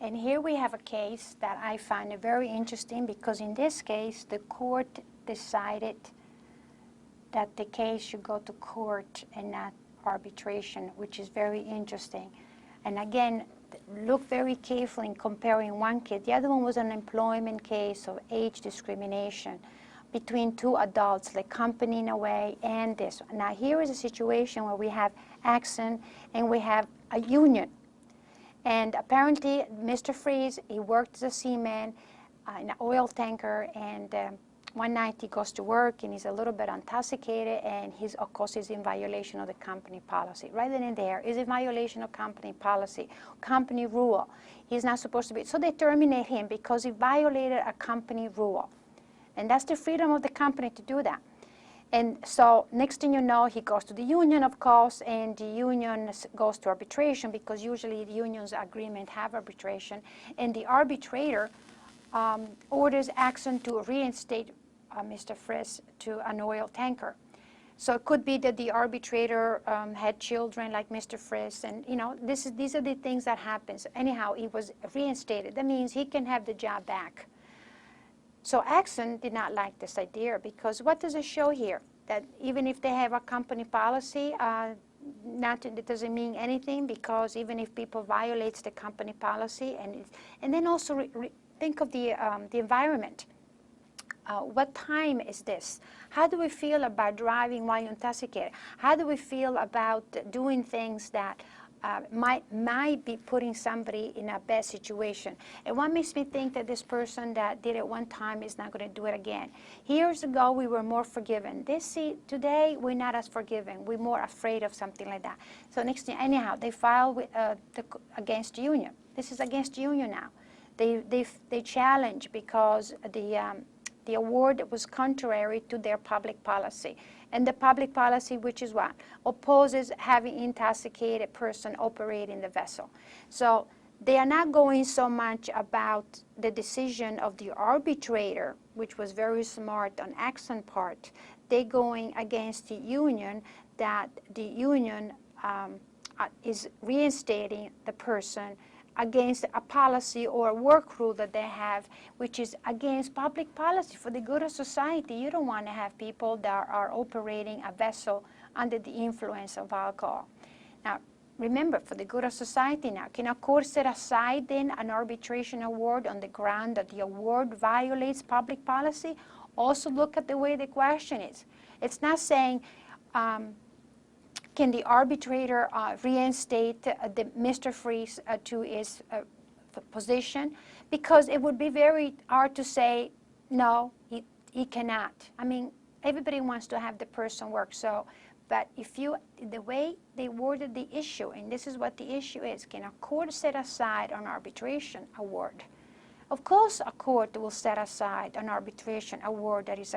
And here we have a case that I find very interesting because in this case, the court decided that the case should go to court and not arbitration, which is very interesting. And again, look very carefully in comparing one case. The other one was an employment case of age discrimination between two adults, like company in a way, and this. Now here is a situation where we have accident and we have a union. And apparently, Mr. Freeze, he worked as a seaman in an oil tanker, and one night he goes to work and he's a little bit intoxicated, and he's, of course, he's in violation of the company policy. Right then and there is a violation of company policy, company rule. He's not supposed to be. So they terminate him because he violated a company rule. And that's the freedom of the company to do that. And so next thing you know, he goes to the union, of course, and the union goes to arbitration because usually the union's agreement have arbitration. And the arbitrator orders Axon to reinstate Mr. Friss to an oil tanker. So it could be that the arbitrator had children like Mr. Friss, and you know, these are the things that happens. Anyhow, he was reinstated. That means he can have the job back. So Axon did not like this idea because what does it show here? That even if they have a company policy, it doesn't mean anything because even if people violates the company policy, and then also think of the environment. What time is this? How do we feel about driving while intoxicated? How do we feel about doing things that might be putting somebody in a bad situation? And what makes me think that this person that did it one time is not going to do it again? Years ago, we were more forgiving. Today, we're not as forgiving. We're more afraid of something like that. So next thing, anyhow, they filed with, against the union. This is against the union now. They challenge because the award was contrary to their public policy. And the public policy, which is what? Opposes having intoxicated person operating the vessel. So they are not going so much about the decision of the arbitrator, which was very smart on Axon's part. They're going against the union, that the union is reinstating the person against a policy or a work rule that they have, which is against public policy for the good of society. You don't want to have people that are operating a vessel under the influence of alcohol. Now, remember, for the good of society now, can a court set aside then an arbitration award on the ground that the award violates public policy? Also look at the way the question is. It's not saying, can the arbitrator reinstate Mr. Freeze to his position? Because it would be very hard to say, no, he cannot. I mean, everybody wants to have the person work. So, but the way they worded the issue, and this is what the issue is, can a court set aside an arbitration award? Of course, a court will set aside an arbitration award that is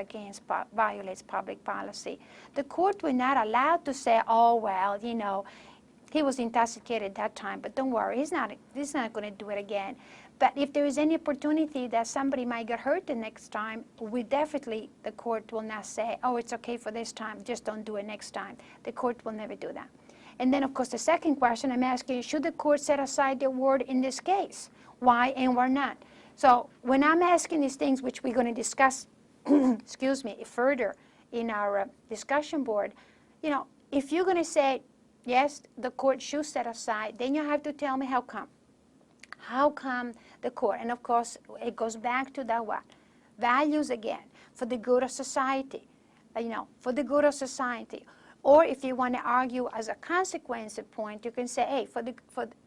violates public policy. The court will not allow to say, oh, well, you know, he was intoxicated that time, but don't worry, he's not going to do it again. But if there is any opportunity that somebody might get hurt the next time, the court will not say, oh, it's okay for this time, just don't do it next time. The court will never do that. And then, of course, the second question I'm asking, should the court set aside the award in this case? Why and why not? So when I'm asking these things, which we're going to discuss, excuse me, further in our discussion board, you know, if you're going to say, yes, the court should set aside, then you have to tell me how come. How come the court? And of course, it goes back to that what? Values again, for the good of society, you know, for the good of society. Or if you want to argue as a consequence point, you can say, hey,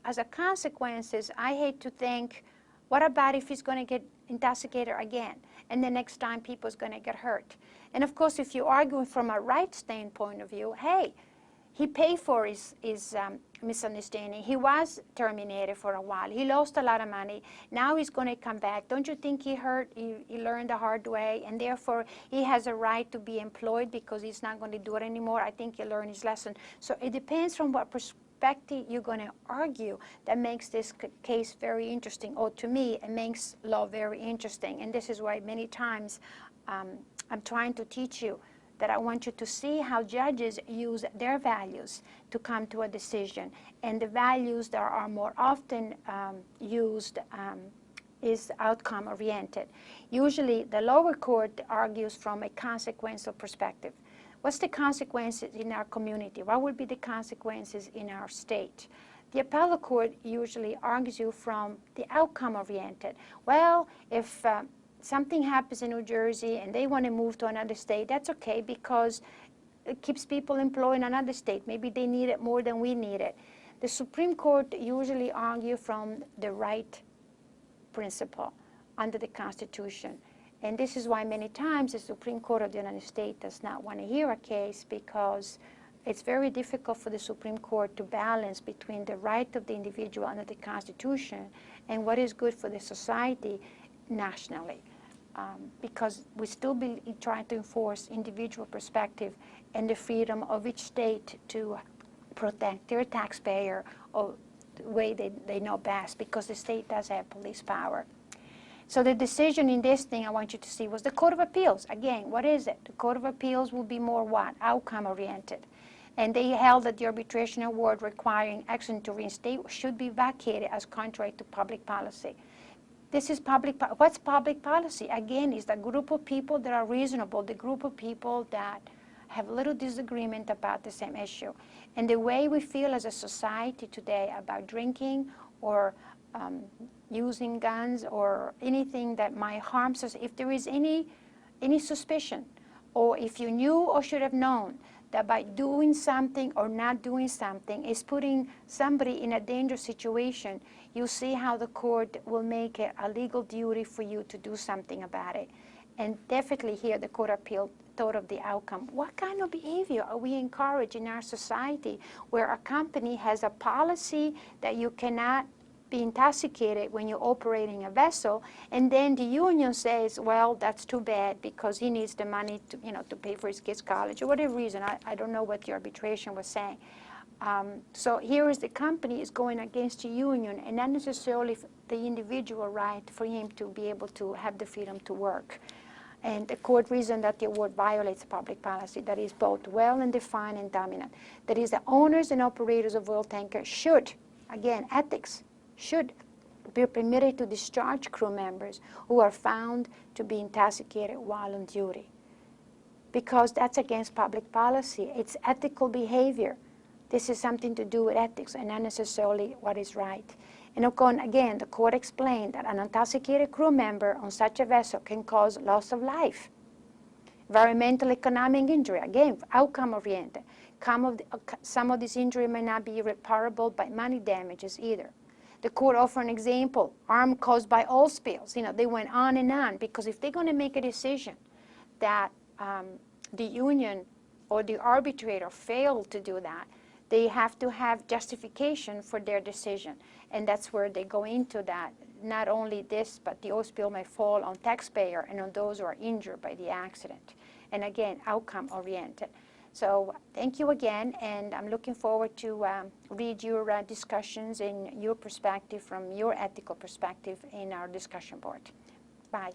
as a consequences, I hate to think, what about if he's going to get intoxicated again? And the next time people's going to get hurt. And of course, if you argue from a right standpoint of view, hey, he paid for his misunderstanding. He was terminated for a while. He lost a lot of money. Now he's going to come back. Don't you think he learned the hard way, and therefore he has a right to be employed because he's not going to do it anymore? I think he learned his lesson. So it depends from what perspective you're going to argue that makes this case very interesting, or to me, it makes law very interesting. And this is why many times I'm trying to teach you that I want you to see how judges use their values to come to a decision. And the values that are more often used is outcome-oriented. Usually, the lower court argues from a consequential perspective. What's the consequences in our community? What would be the consequences in our state? The appellate court usually argues you from the outcome-oriented. Well, if something happens in New Jersey and they want to move to another state, that's okay because it keeps people employed in another state. Maybe they need it more than we need it. The Supreme Court usually argue from the right principle under the Constitution. And this is why many times the Supreme Court of the United States does not want to hear a case, because it's very difficult for the Supreme Court to balance between the right of the individual under the Constitution and what is good for the society nationally. Because we still try to enforce individual perspective and the freedom of each state to protect their taxpayer or the way they know best, because the state does have police power. So the decision in this thing I want you to see was the Court of Appeals. Again, what is it? The Court of Appeals will be more what? Outcome-oriented. And they held that the arbitration award requiring action to reinstate should be vacated as contrary to public policy. This is what's public policy? Again, is the group of people that are reasonable, the group of people that have little disagreement about the same issue. And the way we feel as a society today about drinking or using guns or anything that might harm us, if there is any suspicion, or if you knew or should have known that by doing something or not doing something is putting somebody in a dangerous situation, you see how the court will make it a legal duty for you to do something about it. And definitely here the Court of Appeal thought of the outcome. What kind of behavior are we encouraging in our society where a company has a policy that you cannot be intoxicated when you're operating a vessel, and then the union says, well, that's too bad because he needs the money to, to pay for his kids' college, or whatever reason. I don't know what the arbitration was saying. So here is the company is going against the union and not necessarily the individual right for him to be able to have the freedom to work. And the court reasoned that the award violates public policy that is both well and defined and dominant. That is, the owners and operators of oil tankers should, again, ethics, should be permitted to discharge crew members who are found to be intoxicated while on duty. Because that's against public policy. It's ethical behavior. This is something to do with ethics and not necessarily what is right. And again, the court explained that an intoxicated crew member on such a vessel can cause loss of life, environmental, economic injury, again, outcome-oriented. Some of these injuries may not be reparable by money damages either. The court offered an example, harm caused by oil spills. They went on and on, because if they're going to make a decision that the union or the arbitrator failed to do that, they have to have justification for their decision. And that's where they go into that. Not only this, but the oil spill may fall on taxpayer and on those who are injured by the accident. And again, outcome-oriented. So thank you again, and I'm looking forward to read your discussions and your perspective from your ethical perspective in our discussion board. Bye.